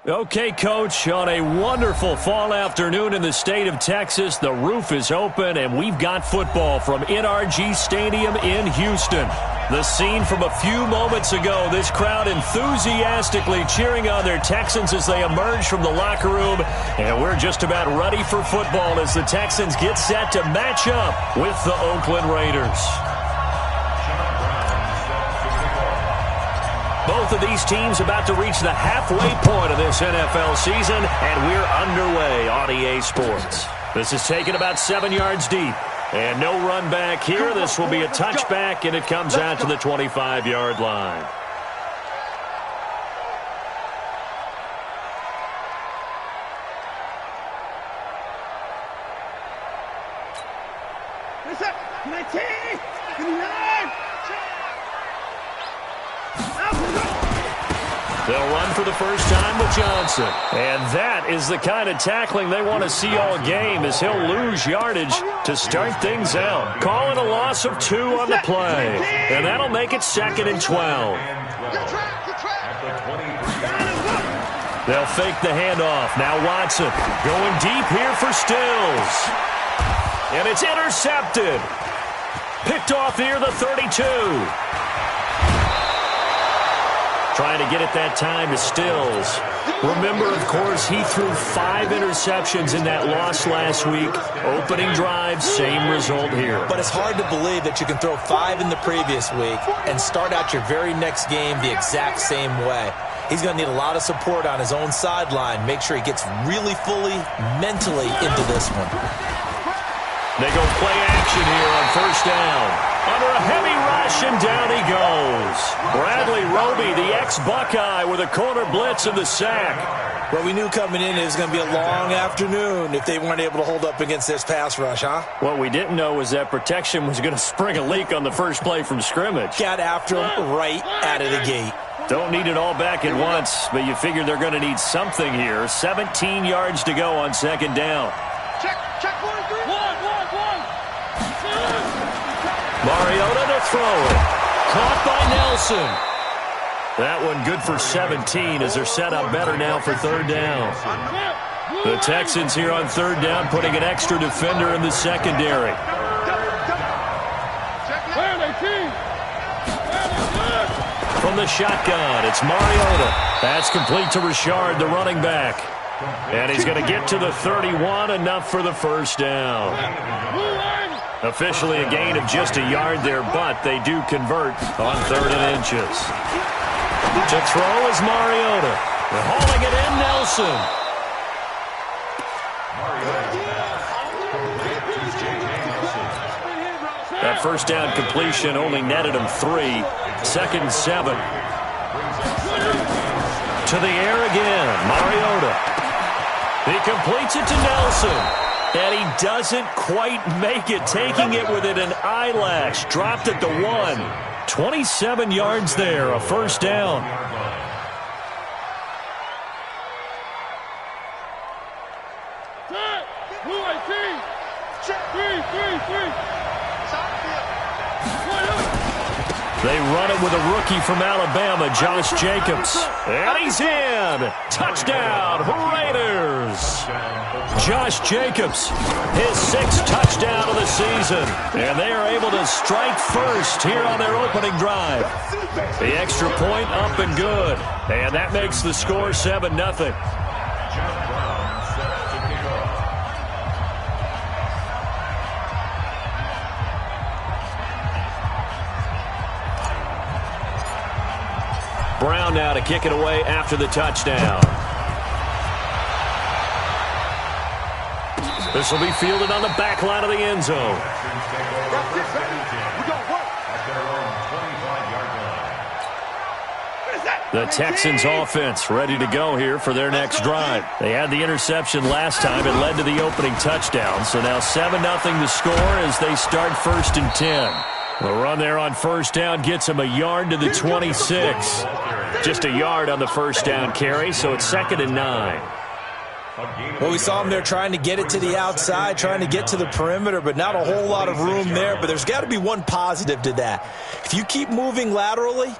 Okay, Coach, on a wonderful fall afternoon in the state of Texas, the roof is open, and we've got football from NRG Stadium in Houston. The scene from a few moments ago, this crowd enthusiastically cheering on their Texans as they emerge from the locker room, and we're just about ready for football as the Texans get set to match up with the Oakland Raiders. Both of these teams about to reach the halfway point of this NFL season, and we're underway on EA Sports. This is taken about 7 yards deep, and no run back here. This will be a touchback, and it comes out to the 25-yard line. They'll run for the first time with Johnson. And that is the kind of tackling they want to see all game, as he'll lose yardage to start things out. Calling a loss of 2 on the play. And that'll make it 2nd and 12. They'll fake the handoff. Now Watson going deep here for Stills. And it's intercepted. Picked off near the 32. Trying to get it that time to Stills. Remember, of course, he threw 5 interceptions in that loss last week. Opening drive, same result here. But it's hard to believe that you can throw 5 in the previous week and start out your very next game the exact same way. He's going to need a lot of support on his own sideline. Make sure he gets really fully, mentally into this one. They go play action here on first down. Under a heavy rush, and down he goes. Bradley Roby, the ex-Buckeye, with a corner blitz and the sack. Well, we knew coming in it was going to be a long afternoon if they weren't able to hold up against this pass rush, huh? What we didn't know was that protection was going to spring a leak on the first play from scrimmage. Got after him right out of the gate. Don't need it all back at once, but you figure they're going to need something here. 17 yards to go on second down. Check 1, 3. 1. Mariota to throw it. Caught by Nelson. That one good for 17 as they're set up better now for third down. The Texans here on third down putting an extra defender in the secondary. From the shotgun, it's Mariota. That's complete to Richard, the running back. And he's going to get to the 31, enough for the first down. Officially a gain of just a yard there, but they do convert on 3rd and inches. To throw is Mariota. They're hauling it in, Nelson. That first down completion only netted him 3. 2nd and 7. To the air again, Mariota. He completes it to Nelson. And he doesn't quite make it, taking it within an eyelash. Dropped at the 1. 27 yards there, a first down. They run it with a rookie from Alabama, Josh Jacobs. And he's in. Touchdown, Raiders. Josh Jacobs, his 6th touchdown of the season. And they are able to strike first here on their opening drive. The extra point up and good. And that makes the score 7-0. Brown now to kick it away after the touchdown. This will be fielded on the back line of the end zone. The Texans offense ready to go here for their next drive. They had the interception last time. It led to the opening touchdown. So now 7-0 the score as they start 1st and 10. The run there on first down gets him a yard to the 26. Just a yard on the first down carry, so it's 2nd and 9. Well, we saw him there trying to get it to the outside, trying to get to the perimeter, but not a whole lot of room there. But there's got to be one positive to that. If you keep moving laterally,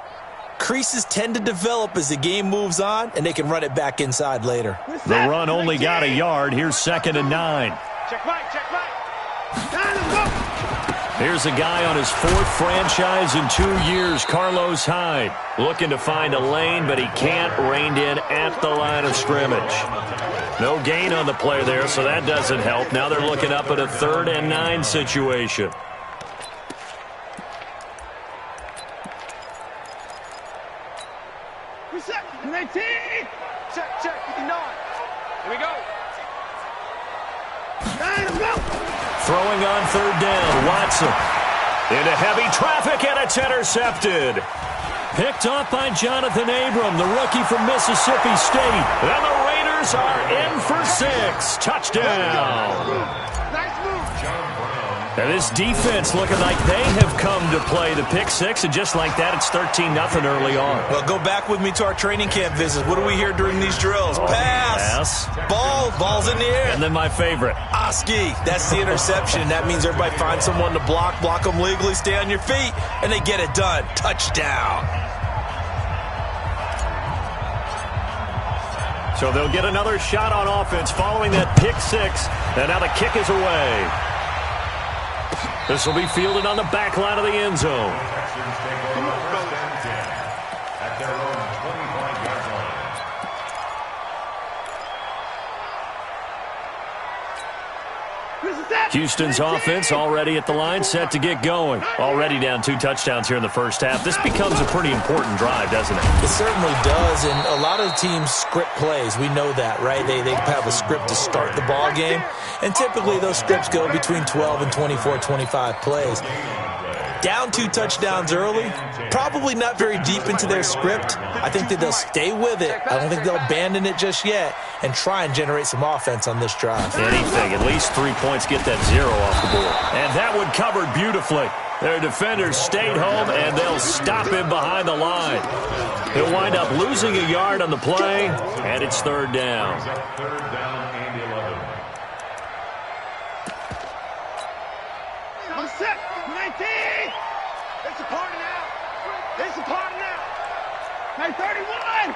Creases tend to develop as the game moves on, and they can run it back inside later. The run only got a yard. Here's 2nd and 9. Check right. Here's a guy on his 4th franchise in 2 years, Carlos Hyde. Looking to find a lane, but he can't. Reined in at the line of scrimmage. No gain on the play there, so that doesn't help. Now they're looking up at a 3rd and 9 situation. Reset. 19. Check. 9. Here we go. Throwing on 3rd down, Watson. Into heavy traffic, and it's intercepted. Picked off by Jonathan Abram, the rookie from Mississippi State. And the Raiders are in for 6. Touchdown. Nice move. And this defense looking like they have come to play the pick 6, and just like that, it's 13-0 early on. Well, go back with me to our training camp visit. What do we hear during these drills? Pass. Ball's in the air. And then my favorite. Oski, that's the interception. That means everybody finds someone to block them legally, stay on your feet, and they get it done. Touchdown. So they'll get another shot on offense following that pick 6, and now the kick is away. This will be fielded on the back line of the end zone. Houston's offense already at the line, set to get going. Already down 2 touchdowns here in the first half. This becomes a pretty important drive, doesn't it? It certainly does, and a lot of teams script plays. We know that, right? They have a script to start the ball game, and typically those scripts go between 12 and 24, 25 plays. Down 2 touchdowns early, probably not very deep into their script. I think that they'll stay with it. I don't think they'll abandon it just yet and try and generate some offense on this drive. Anything, at least 3 points, get that 0 off the board. And that one covered beautifully. Their defenders stayed home, and they'll stop him behind the line. He'll wind up losing a yard on the play, and it's 3rd down. Set. 19. It's a party now. It's a party now. Hey, 31.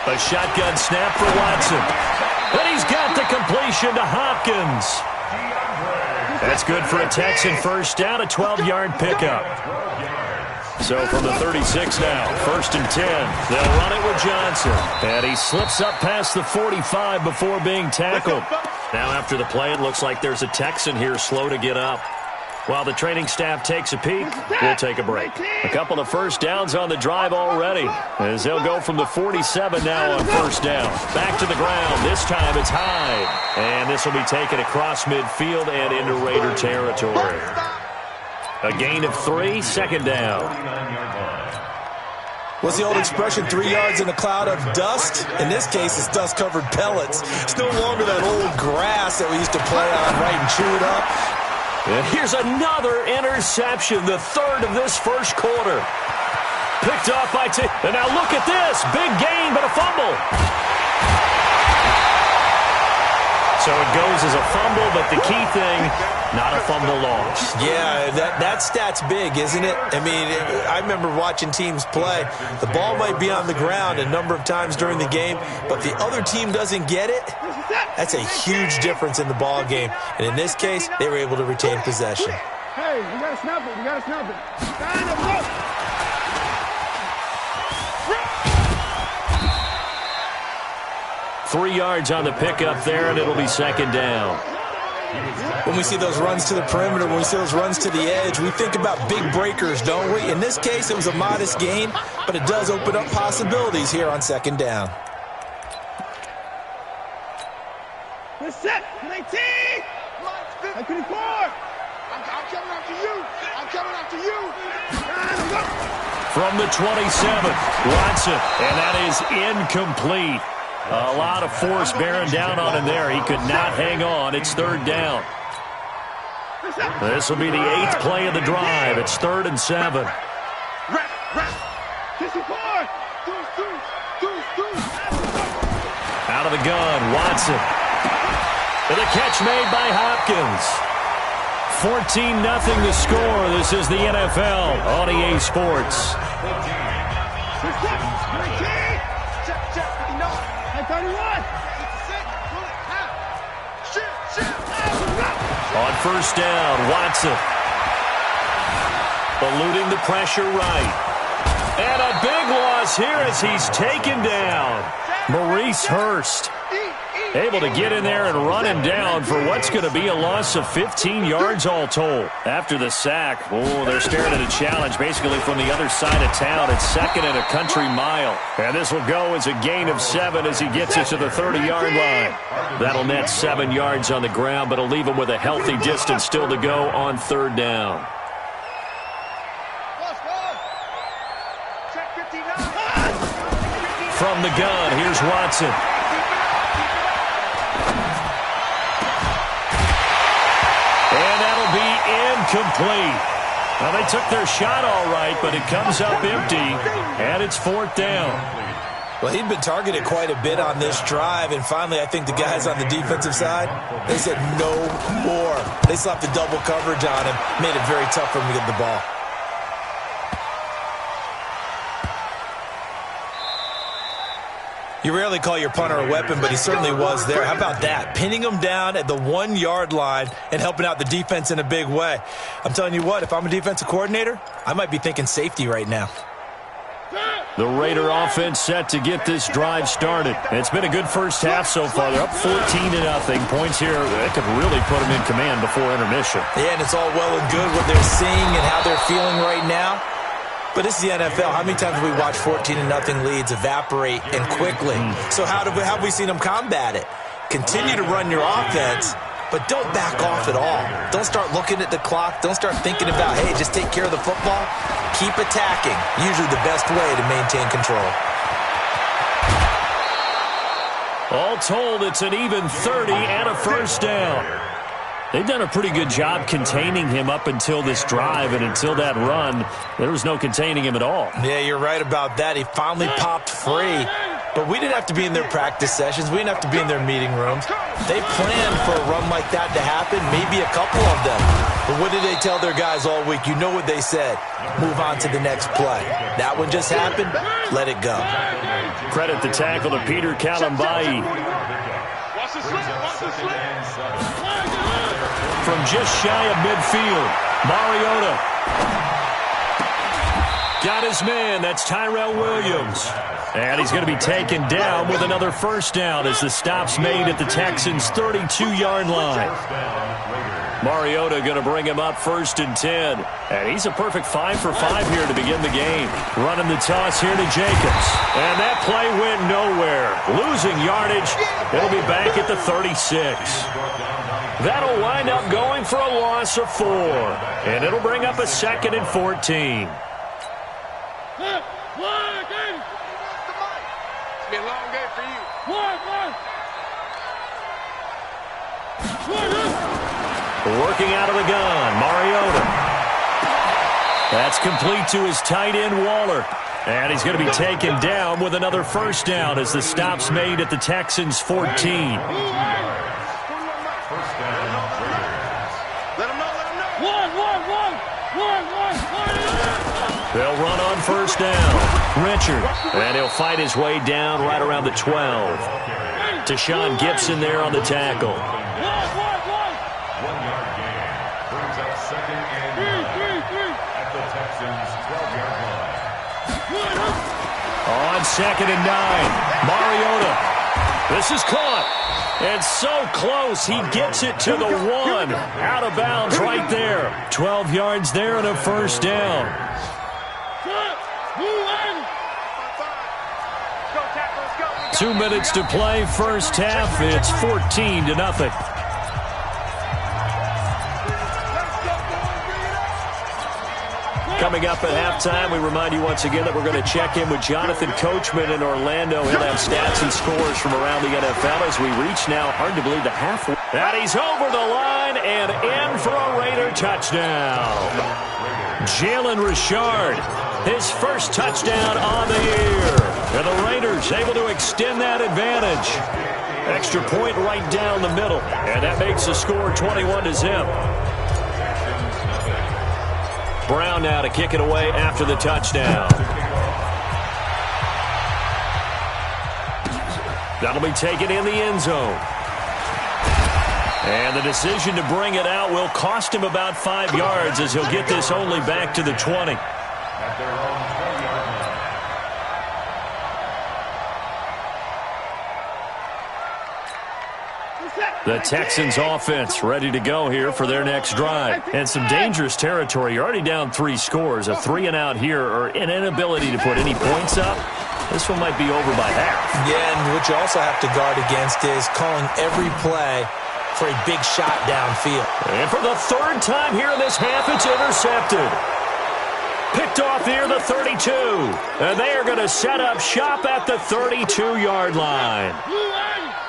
A shotgun snap for Watson. And he's got the completion to Hopkins. That's good for a Texan first down, a 12-yard pickup. So from the 36 now, 1st and 10. They'll run it with Johnson. And he slips up past the 45 before being tackled. Now after the play, it looks like there's a Texan here slow to get up. While the training staff takes a peek, we'll take a break. A couple of first downs on the drive already, as they'll go from the 47 now on 1st down. Back to the ground. This time it's Hyde. And this will be taken across midfield and into Raider territory. A gain of 3, 2nd down. What's the old expression, 3 yards in a cloud of dust? In this case, it's dust-covered pellets. It's no longer that old grass that we used to play on, right, and chew it up. And here's another interception, the 3rd of this first quarter. Picked off by T. And now look at this. Big gain, but a fumble. So it goes as a fumble, but the key thing, not a fumble loss. Yeah, that stat's big, isn't it? I mean, I remember watching teams play. The ball might be on the ground a number of times during the game, but the other team doesn't get it. That's a huge difference in the ball game. And in this case, they were able to retain possession. Hey, we got to snap it. We got to snap it. 3 yards on the pickup there, and it'll be 2nd down. When we see those runs to the perimeter, when we see those runs to the edge, we think about big breakers, don't we? In this case, it was a modest gain, but it does open up possibilities here on 2nd down. Let's set. 19. 24. I'm coming after you. I'm coming after you. From the 27, Watson, and that is incomplete. A lot of force bearing down on him there. He could not hang on. It's 3rd down. This will be the 8th play of the drive. It's 3rd and 7. Out of the gun, Watson. And the catch made by Hopkins. 14-0 the score. This is the NFL on EA Sports. On first down, Watson. Eluding the pressure right. And a big loss here as he's taken down. Maurice Hurst able to get in there and run him down for what's going to be a loss of 15 yards all told. After the sack, oh, they're staring at a challenge basically from the other side of town. It's second and a country mile. And this will go as a gain of 7 as he gets it to the 30-yard line. That'll net 7 yards on the ground, but it'll leave him with a healthy distance still to go on third down. From the gun, here's Watson. And that'll be incomplete. Well, they took their shot all right, but it comes up empty, and it's fourth down. Well, he'd been targeted quite a bit on this drive, and finally I think the guys on the defensive side, they said no more. They slapped the double coverage on him, made it very tough for him to get the ball. You rarely call your punter a weapon, but he certainly was there. How about that? Pinning him down at the 1-yard line and helping out the defense in a big way. I'm telling you what, if I'm a defensive coordinator, I might be thinking safety right now. The Raider offense set to get this drive started. It's been a good first half so far. They're up 14-0. Points here that could really put them in command before intermission. Yeah, and it's all well and good what they're seeing and how they're feeling right now. But this is the NFL. How many times have we watched 14-0 leads evaporate and quickly? So how have we seen them combat it? Continue to run your offense, but don't back off at all. Don't start looking at the clock. Don't start thinking about, hey, just take care of the football. Keep attacking. Usually the best way to maintain control. All told, it's an even 30 and a first down. They've done a pretty good job containing him up until this drive, and until that run, there was no containing him at all. Yeah, you're right about that. He finally popped free. But we didn't have to be in their practice sessions. We didn't have to be in their meeting rooms. They planned for a run like that to happen, maybe a couple of them. But what did they tell their guys all week? You know what they said. Move on to the next play. That one just happened. Let it go. Credit the tackle to Peter Kalambai. From just shy of midfield, Mariota got his man. That's Tyrell Williams. And he's going to be taken down with another first down as the stop's made at the Texans' 32-yard line. Mariota going to bring him up first and 10. And he's a perfect 5 for 5 here to begin the game. Running the toss here to Jacobs. And that play went nowhere. Losing yardage. It'll be back at the 36. That'll wind up going for a loss of 4. And it'll bring up a second and 14. Be a long day for you. Working out of the gun, Mariota. That's complete to his tight end, Waller. And he's going to be taken down with another first down as the stop's made at the Texans' 14. They'll run on first down. Richard. And he'll fight his way down right around the 12. Deshaun Gibson there on the tackle. 1 yard gain. Brings up second and 9 at the Texans' 12-yard line. On second and 9. Mariota. This is caught. And so close, he gets it to the 1. Out of bounds right there. 12 yards there and a first down. 2 minutes to play, first half. It's 14-0. Coming up at halftime, we remind you once again that we're going to check in with Jonathan Coachman in Orlando. He'll have stats and scores from around the NFL as we reach now, hard to believe, the halfway. And he's over the line and in for a Raider touchdown. Jalen Richard, his first touchdown on the year. And the Raiders able to extend that advantage. Extra point right down the middle. And that makes the score 21-0. Brown now to kick it away after the touchdown. That'll be taken in the end zone. And the decision to bring it out will cost him about 5 yards as he'll get this only back to the 20. The Texans offense ready to go here for their next drive. And some dangerous territory. You're already down 3 scores. A 3-and-out here or an inability to put any points up. This one might be over by half. Yeah, and what you also have to guard against is calling every play for a big shot downfield. And for the 3rd time here in this half, it's intercepted. Picked off near the 32. And they are going to set up shop at the 32-yard line.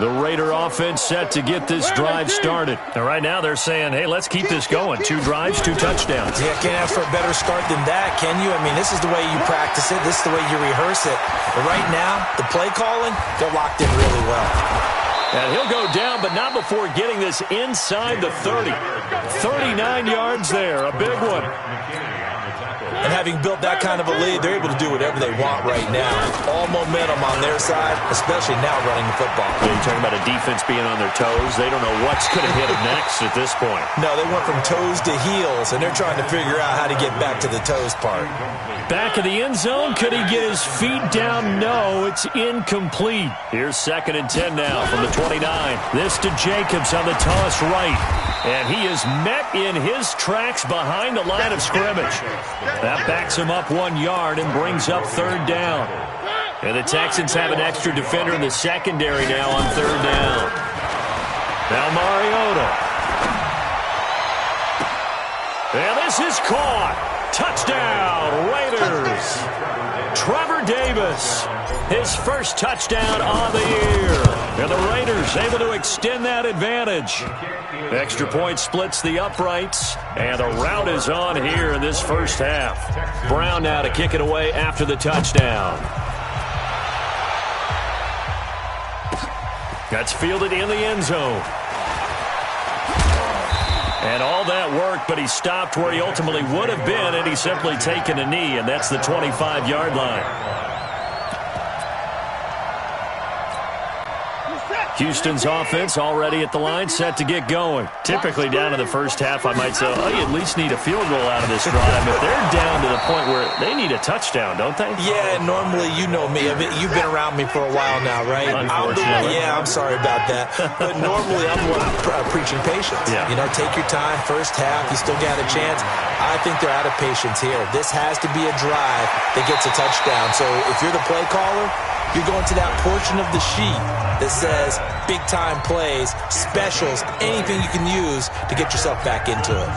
The Raider offense set to get this drive started. And right now they're saying, hey, let's keep this going. 2 drives, 2 touchdowns. Yeah, can't ask for a better start than that, can you? I mean, this is the way you practice it. This is the way you rehearse it. But right now, the play calling, they're locked in really well. And he'll go down, but not before getting this inside the 30. 39 yards there, a big one. And having built that kind of a lead, they're able to do whatever they want right now. All momentum on their side, especially now running the football. Yeah, you're talking about a defense being on their toes. They don't know what's going to hit them next at this point. No, they went from toes to heels, and they're trying to figure out how to get back to the toes part. Back of the end zone. Could he get his feet down? No, it's incomplete. Here's 2nd and 10 now from the 29. This to Jacobs on the toss right. And he is met in his tracks behind the line of scrimmage. That backs him up 1 yard and brings up 3rd down. And the Texans have an extra defender in the secondary now on 3rd down. Now Mariota. And this is caught. Touchdown, Raiders. Trevor Davis, his first touchdown on the year. And the Raiders able to extend that advantage. Extra point splits the uprights, and the rout is on here in this first half. Brown now to kick it away after the touchdown. That's fielded in the end zone. And all that work, but he stopped where he ultimately would have been, and he's simply taken a knee, and that's the 25-yard line. Houston's offense already at the line, set to get going. Typically down in the first half, I might say, oh, you at least need a field goal out of this drive. But they're down to the point where they need a touchdown, don't they? Yeah, normally, you know me. I mean, you've been around me for a while now, right? Unfortunately. I'm sorry about that. But normally, I'm the one preaching patience. Yeah. You know, take your time. First half, you still got a chance. I think they're out of patience here. This has to be a drive that gets a touchdown. So if you're the play caller, you're going to that portion of the sheet that says big-time plays, specials, anything you can use to get yourself back into it.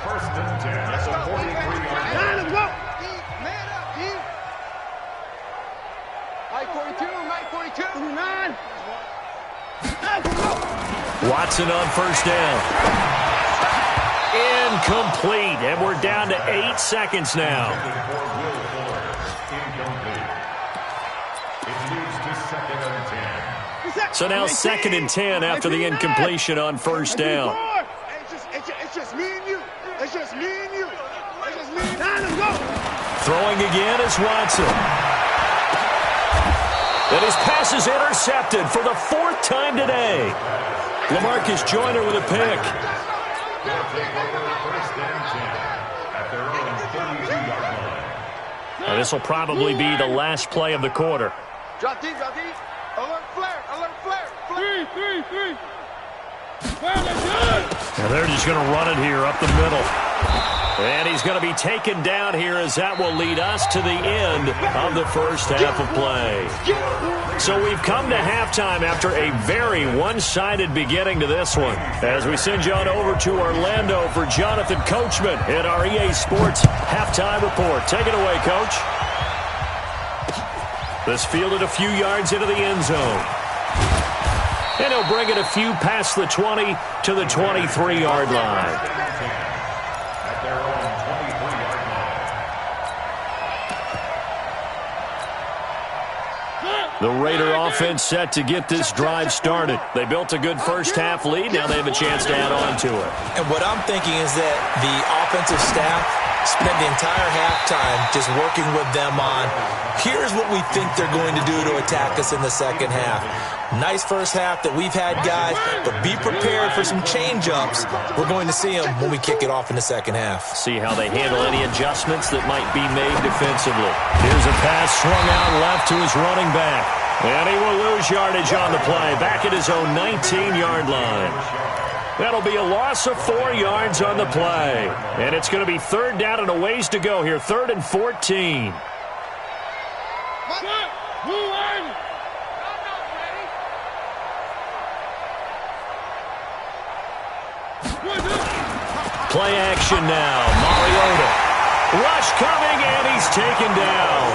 First and 10 at the 43-yard line. Watson on first down. Incomplete, and we're down to 8 seconds now. So now 2nd and 10 after the incompletion on first down. It's just me and you. It's just me and you. It's just me and you. Throwing again is Watson. And his pass is intercepted for the 4th time today. LaMarcus Joyner with a pick. And this will probably be the last play of the quarter. Drop deep, drop deep. Alert flare, alert flare. Three. And they're just going to run it here up the middle. And he's going to be taken down here as that will lead us to the end of the first half of play. So we've come to halftime after a very one-sided beginning to this one. As we send you on over to Orlando for Jonathan Coachman in our EA Sports Halftime Report. Take it away, Coach. This fielded a few yards into the end zone. And he'll bring it a few past the 20 to the 23-yard line. The Raider offense set to get this drive started. They built a good first-half lead. Now they have a chance to add on to it. And what I'm thinking is that the offensive staff spent the entire halftime just working with them on, here's what we think they're going to do to attack us in the second half. Nice first half that we've had, guys, but be prepared for some change-ups. We're going to see them when we kick it off in the second half. See how they handle any adjustments that might be made defensively. Here's a pass swung out left to his running back. And he will lose yardage on the play, back at his own 19-yard line. That'll be a loss of 4 yards on the play. And it's going to be third down and a ways to go here, 3rd and 14. Play action now. Mariota. Rush coming, and he's taken down.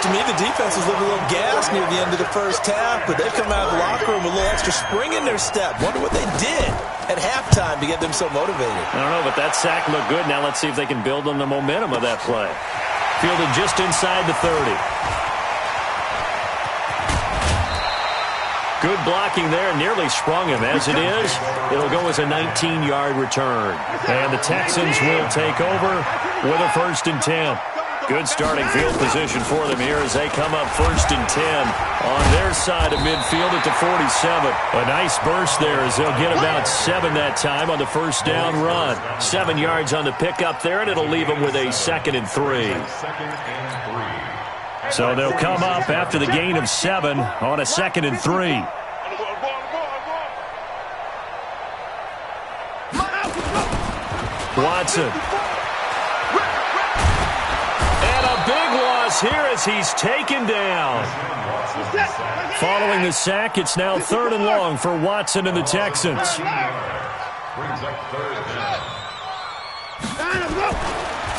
To me, the defense was looking a little gassed near the end of the first half, but they come out of the locker room with a little extra spring in their step. Wonder what they did at halftime to get them so motivated. I don't know, but that sack looked good. Now let's see if they can build on the momentum of that play. Fielded just inside the 30. Good blocking there, nearly sprung him. As it is, it'll go as a 19-yard return. And the Texans will take over with a 1st and 10. Good starting field position for them here as they come up 1st and 10 on their side of midfield at the 47. A nice burst there as they'll get about 7 that time on the first down run. 7 yards on the pickup there, and it'll leave them with a 2nd and 3. So they'll come up after the gain of 7 on a 2nd and 3. Watson. And a big loss here as he's taken down. Following the sack, it's now 3rd and long for Watson and the Texans.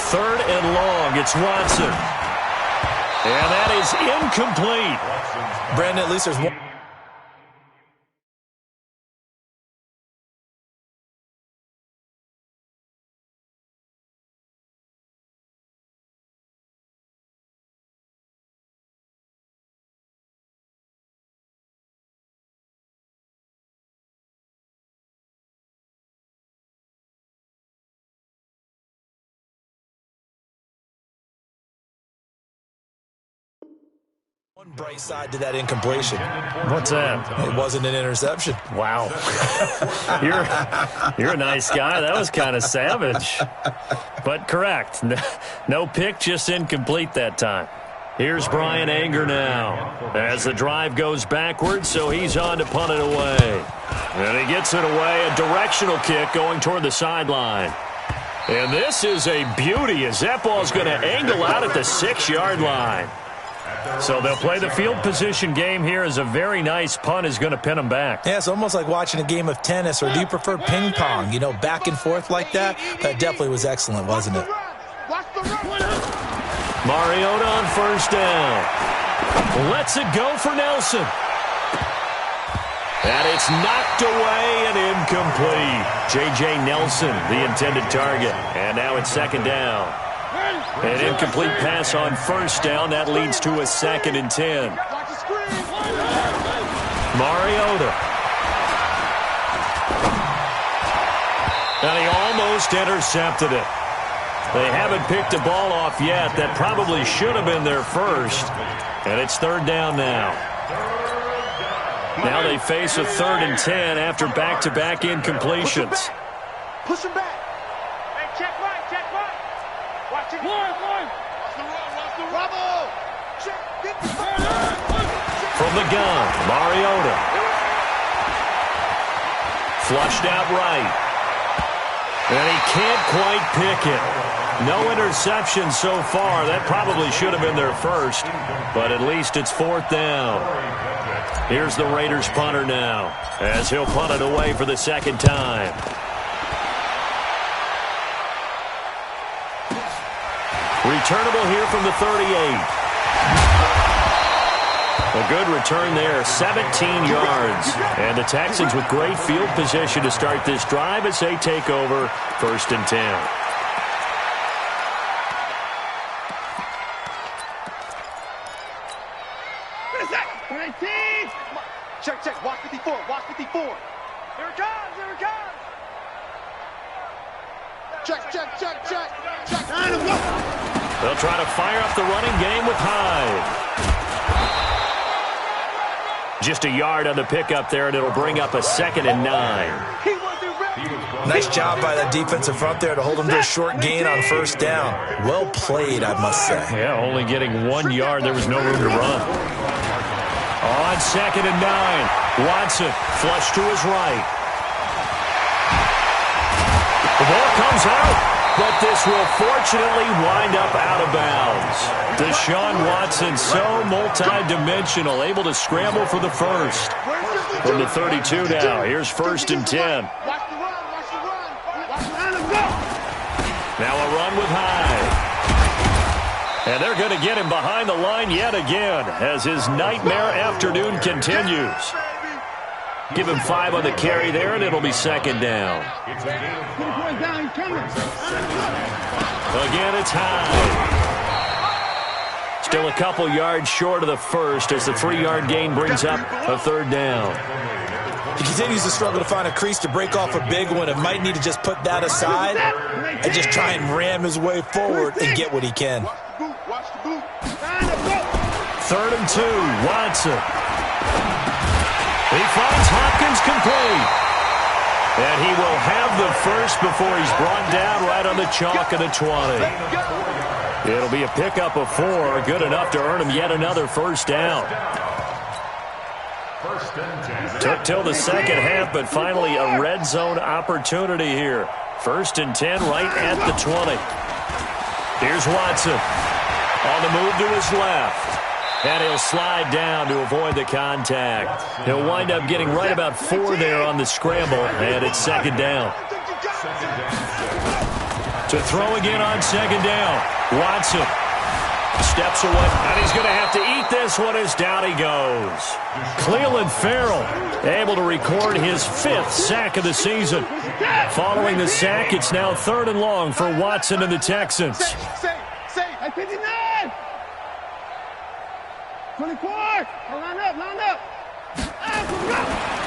3rd and long, it's Watson. And that is incomplete. Brandon, at least there's one. One bright side to that incompletion. What's that? It wasn't an interception. Wow. You're a nice guy. That was kind of savage. But correct. No pick, just incomplete that time. Here's Brian Anger now as the drive goes backwards, so he's on to punt it away. And he gets it away, a directional kick going toward the sideline. And this is a beauty as that ball's going to angle out at the 6-yard line. So they'll play the field position game here as a very nice punt is going to pin them back. Yeah, it's almost like watching a game of tennis, or do you prefer ping pong? You know, back and forth like that? That definitely was excellent, wasn't it? Mariota on first down. Lets it go for Nelson. And it's knocked away and incomplete. J.J. Nelson, the intended target. And now it's 2nd down. An incomplete pass on first down. That leads to a 2nd and 10. Mariota. And he almost intercepted it. They haven't picked a ball off yet. That probably should have been their first. And it's 3rd down now. Now they face a 3rd and 10 after back-to-back incompletions. Push him back. Hey, check right, check right. Watch it. One. Watch the run. From the gun, Mariota. Flushed out right. And he can't quite pick it. No interception so far. That probably should have been their first, but at least it's 4th down. Here's the Raiders punter now as he'll punt it away for the 2nd time. Returnable here from the 38. A good return there, 17 yards. And the Texans with great field position to start this drive as they take over 1st and 10. Check, check. Watch 54. Watch 54. Here it comes. Here it comes. Check, check, check, check. Check. They'll try to fire up the running game with Hyde. Just a yard on the pickup there, and it'll bring up a 2nd and 9. Nice job by the defensive front there to hold them to a short gain on first down. Well played, I must say. Yeah, only getting 1 yard. There was no room to run. On 2nd and 9, Watson flush to his right. The ball comes out, but this will fortunately wind up out of bounds. Deshaun Watson, so multi-dimensional, able to scramble for the first. From the 32 now, here's 1st and 10. Now a run with Hyde. And they're going to get him behind the line yet again as his nightmare afternoon continues. Give him 5 on the carry there, and it'll be 2nd down. Again, it's Hyde. Still a couple yards short of the first as the 3-yard gain brings up a 3rd down. He continues to struggle to find a crease to break off a big one. It might need to just put that aside and just try and ram his way forward and get what he can. 3rd and 2, Watson. He finds Hopkins complete. And he will have the first before he's brought down right on the chalk of the 20. It'll be a pickup of 4, good enough to earn him yet another first down. Took till the second half, but finally a red zone opportunity here. 1st and 10 right at the 20. Here's Watson on the move to his left. And he'll slide down to avoid the contact. He'll wind up getting right about 4 there on the scramble, and it's 2nd down. To throw again on 2nd down. Watson steps away, and he's going to have to eat this one as down he goes. Cleveland Farrell able to record his 5th sack of the season. Following the sack, it's now 3rd and long for Watson and the Texans. 59. 24. Line up.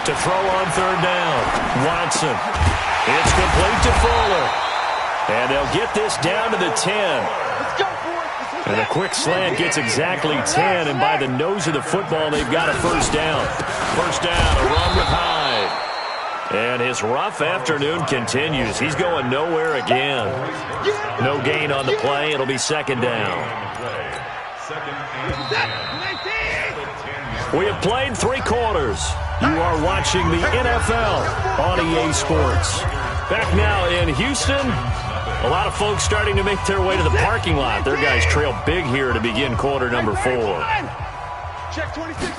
To throw on 3rd down. Watson. It's complete to Fuller. And they'll get this down to the 10. And a quick slant gets exactly 10, and by the nose of the football, they've got a first down. First down, a run with Hyde. And his rough afternoon continues. He's going nowhere again. No gain on the play. It'll be 2nd down. We have played 3 quarters. You are watching the NFL on EA Sports. Back now in Houston. A lot of folks starting to make their way to the parking lot. Their guys trail big here to begin quarter number 4. Check 26.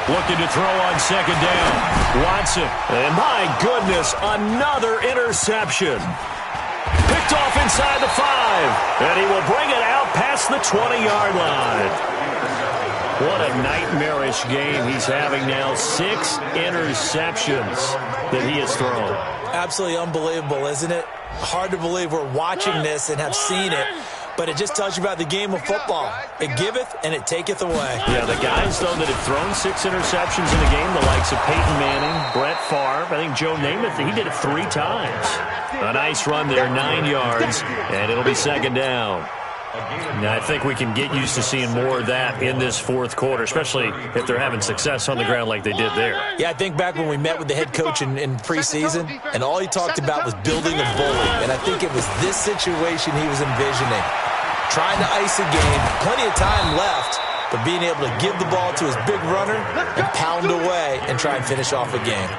Looking to throw on 2nd down. Watson. And my goodness, another interception. Picked off inside the 5. And he will bring it out past the 20-yard line. What a nightmarish game he's having now. 6 interceptions that he has thrown. Absolutely unbelievable, isn't it? Hard to believe we're watching this and have seen it, but it just tells you about the game of football. It giveth and it taketh away. Yeah, the guys, though, that have thrown 6 interceptions in a game, the likes of Peyton Manning, Brett Favre, I think Joe Namath, he did it 3 times. A nice run there, 9 yards, and it'll be 2nd down. Now, I think we can get used to seeing more of that in this 4th quarter, especially if they're having success on the ground like they did there. Yeah, I think back when we met with the head coach in preseason, and all he talked about was building a bully. And I think it was this situation he was envisioning. Trying to ice a game, plenty of time left, but being able to give the ball to his big runner and pound away and try and finish off a game.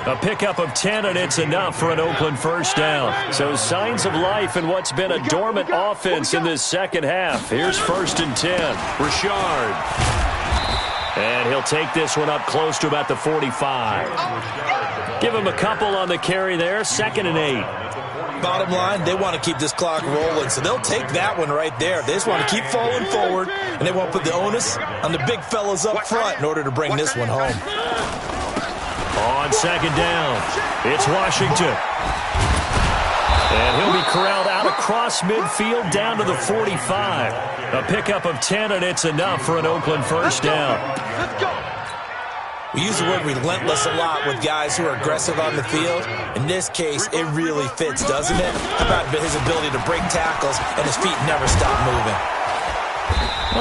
A pickup of 10, and it's enough for an Oakland first down. So signs of life in what's been a dormant offense in this second half. Here's 1st and 10. Richard. And he'll take this one up close to about the 45. Give him a couple on the carry there. 2nd and 8. Bottom line, they want to keep this clock rolling, so they'll take that one right there. They just want to keep falling forward, and they want to put the onus on the big fellas up front in order to bring this one home. On 2nd down, it's Washington. And he'll be corralled out across midfield down to the 45. A pickup of 10, and it's enough for an Oakland first down. Let's go. We use the word relentless a lot with guys who are aggressive on the field. In this case, it really fits, doesn't it? How about his ability to break tackles and his feet never stop moving?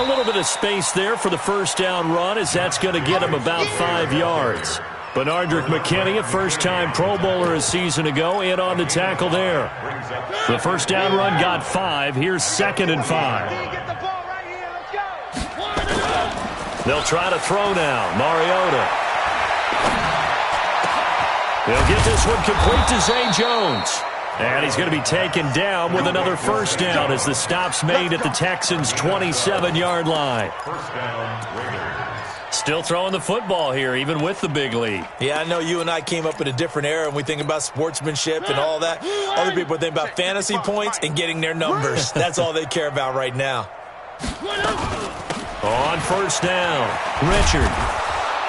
A little bit of space there for the first down run, as that's going to get him about 5 yards. Benardrick McKinney, a first-time Pro Bowler a season ago, in on the tackle there. The first down run got 5. Here's 2nd and 5. They'll try to throw now. Mariota. They'll get this one complete to Zay Jones. And he's going to be taken down with another first down as the stop's made at the Texans' 27-yard line. Still throwing the football here, even with the big lead. Yeah, I know you and I came up in a different era, and we think about sportsmanship and all that. Other people think about fantasy points and getting their numbers. That's all they care about right now. On first down, Richard.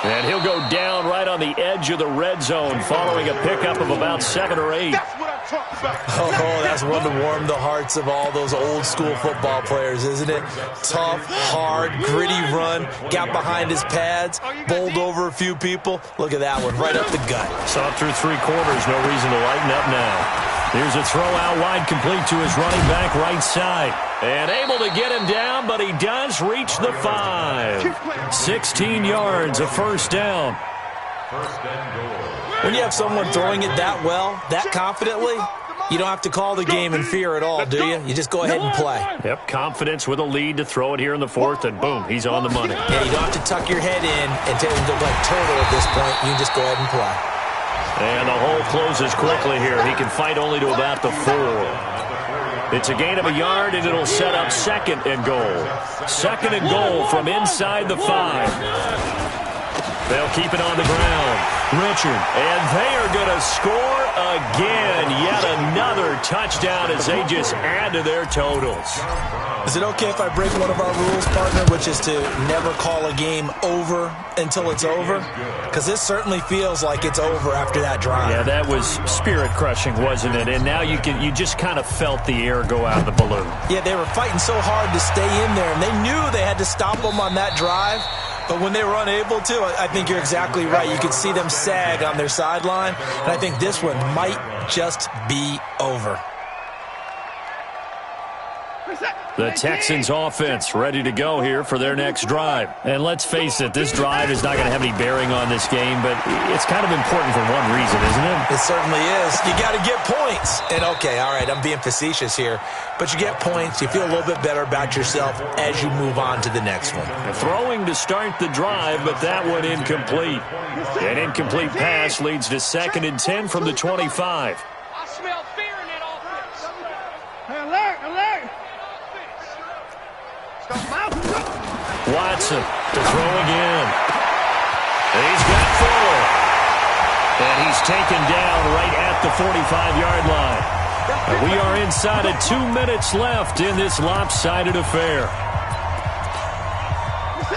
And he'll go down right on the edge of the red zone following a pickup of about 7 or 8. That's what I'm talking about. Oh, that's one to warm the hearts of all those old-school football players, isn't it? Tough, hard, gritty run, got behind his pads, bowled over a few people. Look at that one, right up the gut. Saw it through 3 quarters, no reason to lighten up now. Here's a throw out wide, complete to his running back right side. And able to get him down, but he does reach the 5. 16 yards, a first down. When you have someone throwing it that well, that confidently, you don't have to call the game in fear at all, do you? You just go ahead and play. Yep, confidence with a lead to throw it here in the 4th, and boom, he's on the money. Yeah, you don't have to tuck your head in and tell him to look like turtle at this point. You can just go ahead and play. And the hole closes quickly here. He can fight only to about the 4. It's a gain of a yard, and it'll set up 2nd and goal. 2nd and goal from inside the 5. They'll keep it on the ground. Richard, and they are going to score again. Yet another touchdown as they just add to their totals. Is it okay if I break one of our rules, partner, which is to never call a game over until it's over? Because this certainly feels like it's over after that drive. Yeah, that was spirit-crushing, wasn't it? And now you just kind of felt the air go out of the balloon. Yeah, they were fighting so hard to stay in there, and they knew they had to stop them on that drive. But when they were unable to, I think you're exactly right. You could see them sag on their sideline, and I think this one might just be over. The Texans offense ready to go here for their next drive. And let's face it, this drive is not going to have any bearing on this game, but it's kind of important for one reason, isn't it? It certainly is. You got to get points. And okay, all right, I'm being facetious here, but you get points, you feel a little bit better about yourself as you move on to the next one. Throwing to start the drive, but that one incomplete. An incomplete pass leads to 2nd and 10 from the 25. I smell fear in that offense. Hey, alert, alert. Watson to throw again. He's got 4. And he's taken down right at the 45-yard line. And we are inside of 2 minutes left in this lopsided affair.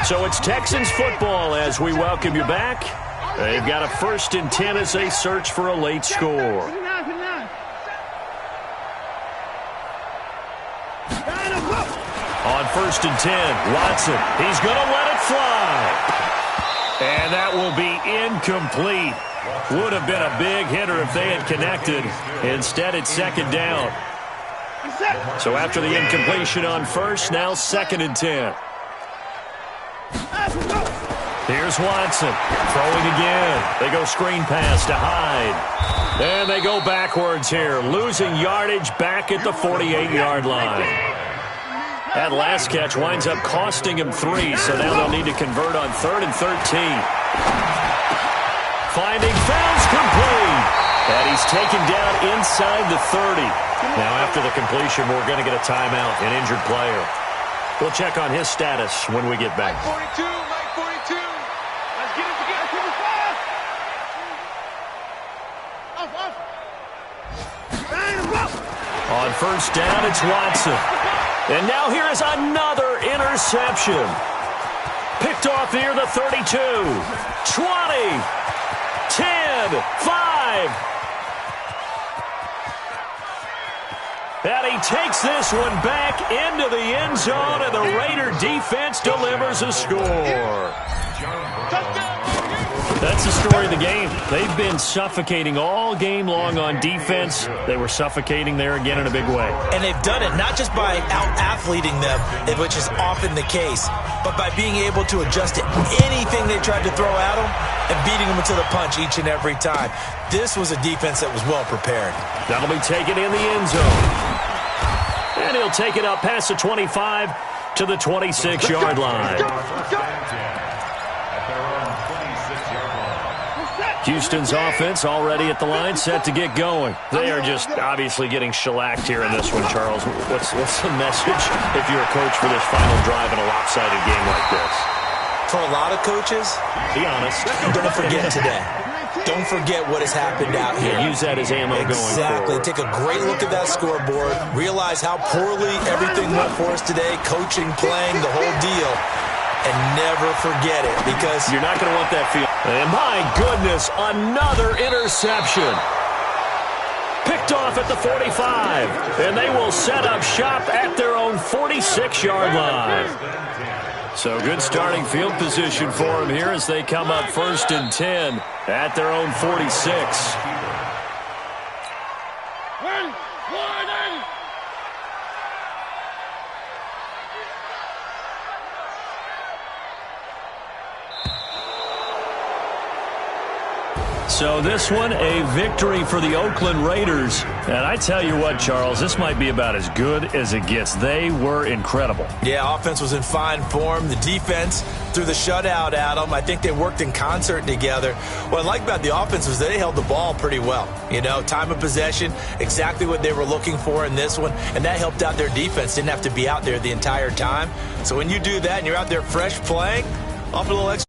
So it's Texans football as we welcome you back. They've got a 1st and 10 as they search for a late score. On 1st and 10, Watson, he's going to let it fly. And that will be incomplete. Would have been a big hitter if they had connected. Instead, it's 2nd down. So after the incompletion on 1st, now 2nd and 10. Here's Watson, throwing again. They go screen pass to Hyde. And they go backwards here, losing yardage back at the 48-yard line. That last catch winds up costing him 3, so now they'll need to convert on 3rd and 13. Finding Fells complete. And he's taken down inside the 30. Now after the completion, we're going to get a timeout, an injured player. We'll check on his status when we get back. Mike 42, Mike 42. Let's get it together. On 1st down, it's Watson. And now here is another interception. Picked off near the 32. 20. 10. 5. And he takes this one back into the end zone, and the Raider defense delivers a score. That's the story of the game. They've been suffocating all game long on defense. They were suffocating there again in a big way. And they've done it not just by out-athleting them, which is often the case, but by being able to adjust to anything they tried to throw at them and beating them to the punch each and every time. This was a defense that was well prepared. That'll be taken in the end zone. And he'll take it up past the 25 to the 26-yard line. Houston's offense already at the line, set to get going. They are just obviously getting shellacked here in this one, Charles. What's the message if you're a coach for this final drive in a lopsided game like this? For a lot of coaches, be honest. Don't forget today. Don't forget what has happened out here. Yeah, use that as ammo going forward. Exactly. Take a great look at that scoreboard. Realize how poorly everything went for us today. Coaching, playing, the whole deal. And never forget it, because you're not going to want that feeling. And my goodness, another interception. Picked off at the 45. And they will set up shop at their own 46-yard line. So good starting field position for them here as they come up 1st and 10 at their own 46. So this one, a victory for the Oakland Raiders. And I tell you what, Charles, this might be about as good as it gets. They were incredible. Yeah, offense was in fine form. The defense threw the shutout at them. I think they worked in concert together. What I like about the offense was they held the ball pretty well. You know, time of possession, exactly what they were looking for in this one. And that helped out their defense. Didn't have to be out there the entire time. So when you do that and you're out there fresh playing, off a little extra.